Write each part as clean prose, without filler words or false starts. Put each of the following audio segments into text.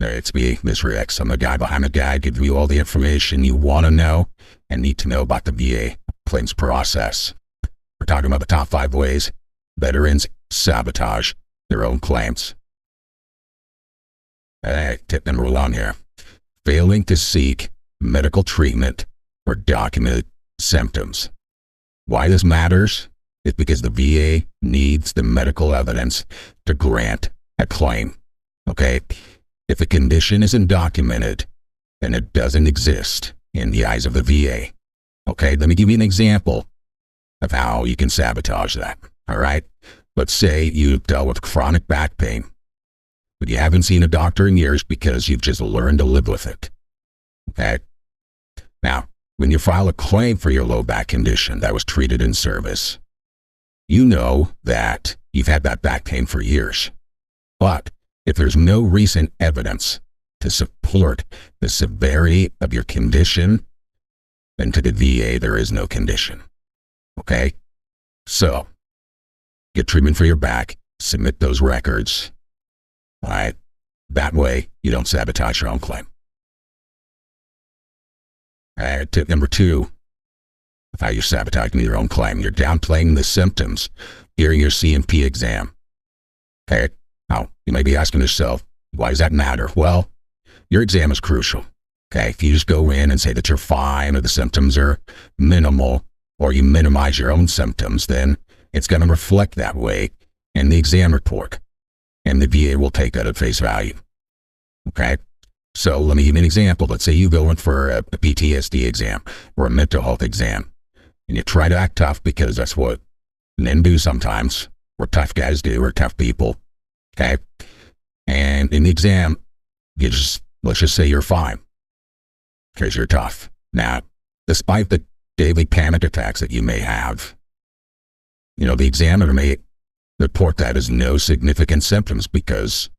It's me, Mr. X. I'm the guy behind the guide, give you all the information you want to know and need to know about the VA claims process. We're talking about the top 5 ways veterans sabotage their own claims. Tip number 1 here. Failing to seek medical treatment for documented symptoms. Why this matters is because the VA needs the medical evidence to grant a claim. Okay? If a condition isn't documented, then it doesn't exist in the eyes of the VA. Okay? Let me give you an example of how you can sabotage that. All right? Let's say you've dealt with chronic back pain, but you haven't seen a doctor in years because you've just learned to live with it. Okay? Now, when you file a claim for your low back condition that was treated in service, you know that you've had that back pain for years. But if there's no recent evidence to support the severity of your condition, then to the VA, there is no condition. Okay? So, get treatment for your back, submit those records. All right? That way, you don't sabotage your own claim. Tip number 2 of how you're sabotaging your own claim. You're downplaying the symptoms during your C&P exam. Okay? Now, you may be asking yourself, why does that matter? Well, your exam is crucial. Okay? If you just go in and say that you're fine or the symptoms are minimal, or you minimize your own symptoms, then it's going to reflect that way in the exam report. And the VA will take that at face value. Okay? So let me give you an example. Let's say you go in for a PTSD exam or a mental health exam, and you try to act tough because that's what men do sometimes, or tough guys do, or tough people. Okay? And in the exam, let's just say you're fine because you're tough. Now, despite the daily panic attacks that you may have, the examiner may report that as no significant symptoms because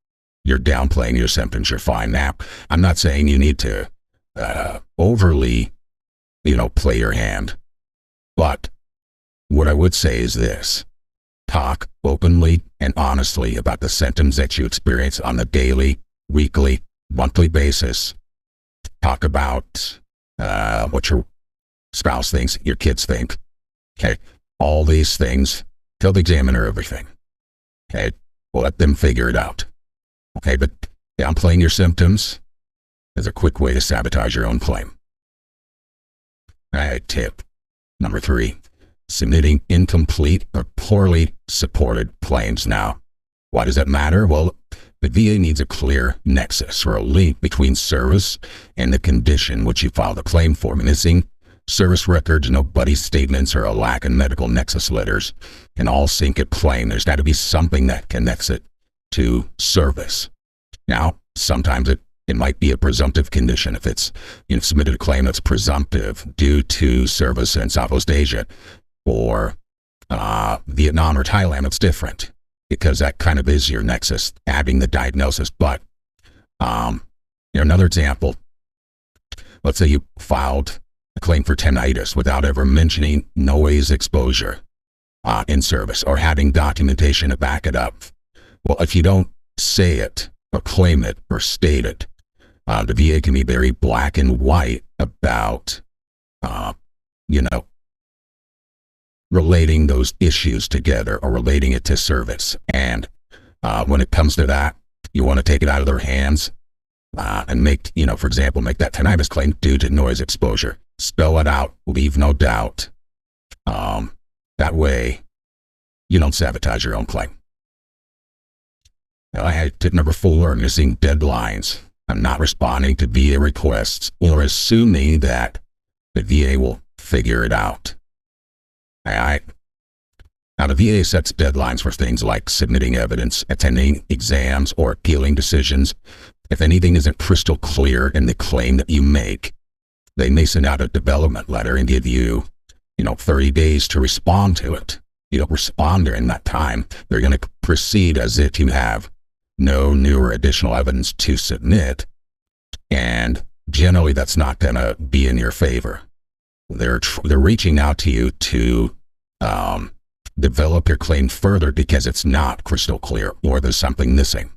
you're downplaying your symptoms. You're fine. Now, I'm not saying you need to overly, play your hand. But what I would say is this. Talk openly and honestly about the symptoms that you experience on a daily, weekly, monthly basis. Talk about what your spouse thinks, your kids think. Okay? All these things. Tell the examiner everything. Okay? We'll let them figure it out. Okay, but downplaying your symptoms is a quick way to sabotage your own claim. All right, tip number 3, submitting incomplete or poorly supported claims. Now, why does that matter? Well, the VA needs a clear nexus or a link between service and the condition which you filed a claim for. Missing service records, no buddy statements, or a lack of medical nexus letters can all sink a claim. There's got to be something that connects it to service. Now, sometimes it might be a presumptive condition. If it's submitted a claim that's presumptive due to service in Southeast Asia or Vietnam or Thailand, it's different because that kind of is your nexus, adding the diagnosis. But another example, let's say you filed a claim for tinnitus without ever mentioning noise exposure in service or having documentation to back it up. Well, if you don't say it or claim it or state it, the VA can be very black and white about, relating those issues together or relating it to service. And when it comes to that, you want to take it out of their hands and make, for example, make that tinnitus claim due to noise exposure. Spell it out, leave no doubt. That way, you don't sabotage your own claim. I had tip number 4, missing deadlines. I'm not responding to VA requests or assuming that the VA will figure it out. All right. Now, the VA sets deadlines for things like submitting evidence, attending exams, or appealing decisions. If anything isn't crystal clear in the claim that you make, they may send out a development letter and give you, 30 days to respond to it. You don't respond during that time, they're going to proceed as if you have no new or additional evidence to submit. And generally, that's not going to be in your favor. They're reaching out to you to develop your claim further because it's not crystal clear or there's something missing.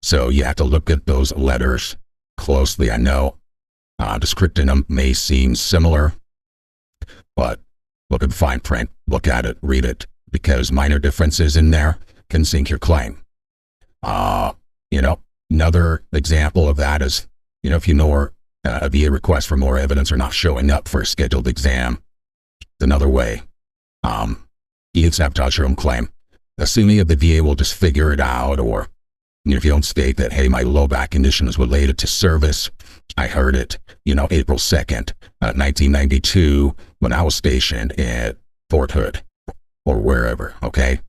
So you have to look at those letters closely. I know descripting them may seem similar, but look at the fine print, look at it, read it, because minor differences in there can sink your claim. Another example of that is, if you know a VA request for more evidence or not showing up for a scheduled exam, it's another way. You sabotage your own claim, assuming that the VA will just figure it out, or if you don't state that, hey, my low back condition is related to service, I heard it, April 2nd, 1992, when I was stationed at Fort Hood or wherever, okay?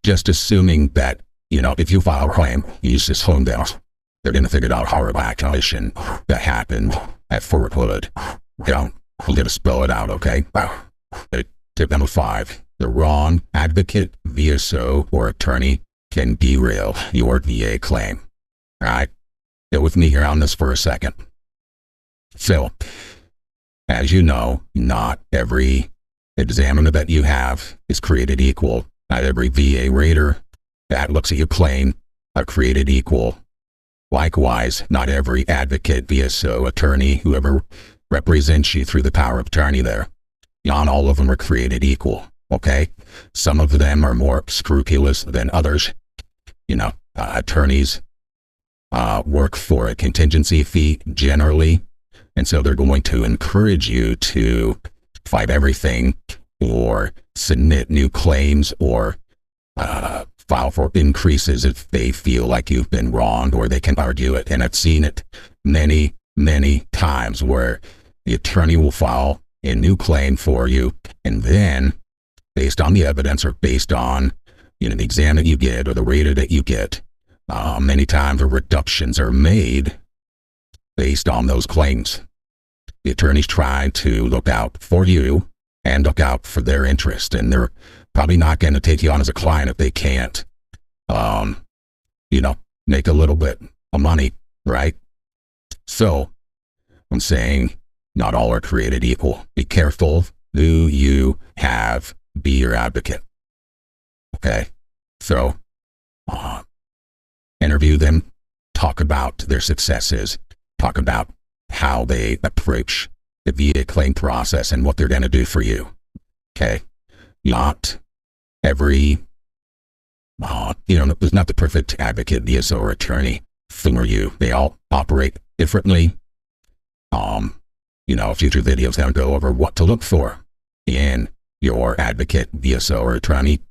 Just assuming that, if you file a claim, you use this home down, they're going to figure out horrible back condition that happened at Fort Hood. I'm going to spell it out, okay? Tip number 5, the wrong advocate, VSO, or attorney can derail your VA claim. All right? Stay with me here on this for a second. So, as you know, not every examiner that you have is created equal. Not every VA rater that looks at your claim are created equal. Likewise, not every advocate, VSO, attorney, whoever represents you through the power of attorney there, not all of them are created equal, okay? Some of them are more scrupulous than others. Attorneys work for a contingency fee generally, and so they're going to encourage you to fight everything or submit new claims or file for increases if they feel like you've been wronged, or they can argue it. And I've seen it many, many times where the attorney will file a new claim for you, and then based on the evidence or based on the exam that you get or the rater that you get, many times the reductions are made based on those claims. The attorneys try to look out for you and look out for their interest, and they're probably not going to take you on as a client if they can't, make a little bit of money, right? So I'm saying not all are created equal. Be careful who you have be your advocate. Okay? So interview them, talk about their successes, talk about how they approach the VA claim process and what they're going to do for you. Okay? Not every, there's not the perfect advocate, VSO, or attorney for you. They all operate differently. Future videos going to go over what to look for in your advocate, VSO, or attorney,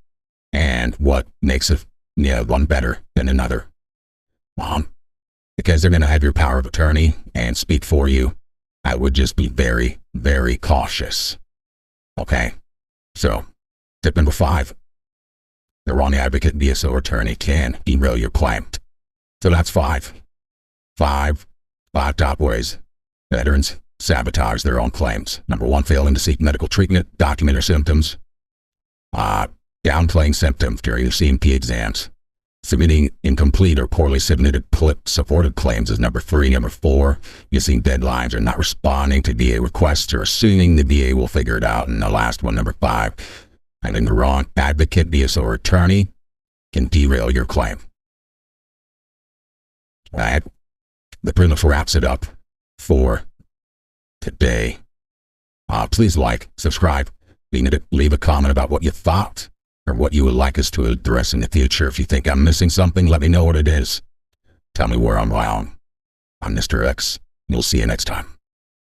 and what makes one better than another. Because they're going to have your power of attorney and speak for you, I would just be very, very cautious. Okay? So, tip number 5, the wrong advocate, VSO, or attorney can derail your claim. So that's 5. 5 top ways veterans sabotage their own claims. Number 1, failing to seek medical treatment, document your symptoms, downplaying symptoms during the CMP exams, submitting incomplete or poorly submitted supported claims is number 3. Number 4, missing deadlines or not responding to VA requests or assuming the VA will figure it out. And the last one, number 5, finding the wrong advocate, VSO, or attorney can derail your claim. All right. That pretty much wraps it up for today. Please like, subscribe, leave a comment about what you thought or what you would like us to address in the future. If you think I'm missing something, let me know what it is. Tell me where I'm wrong. I'm Mr. X. We'll see you next time.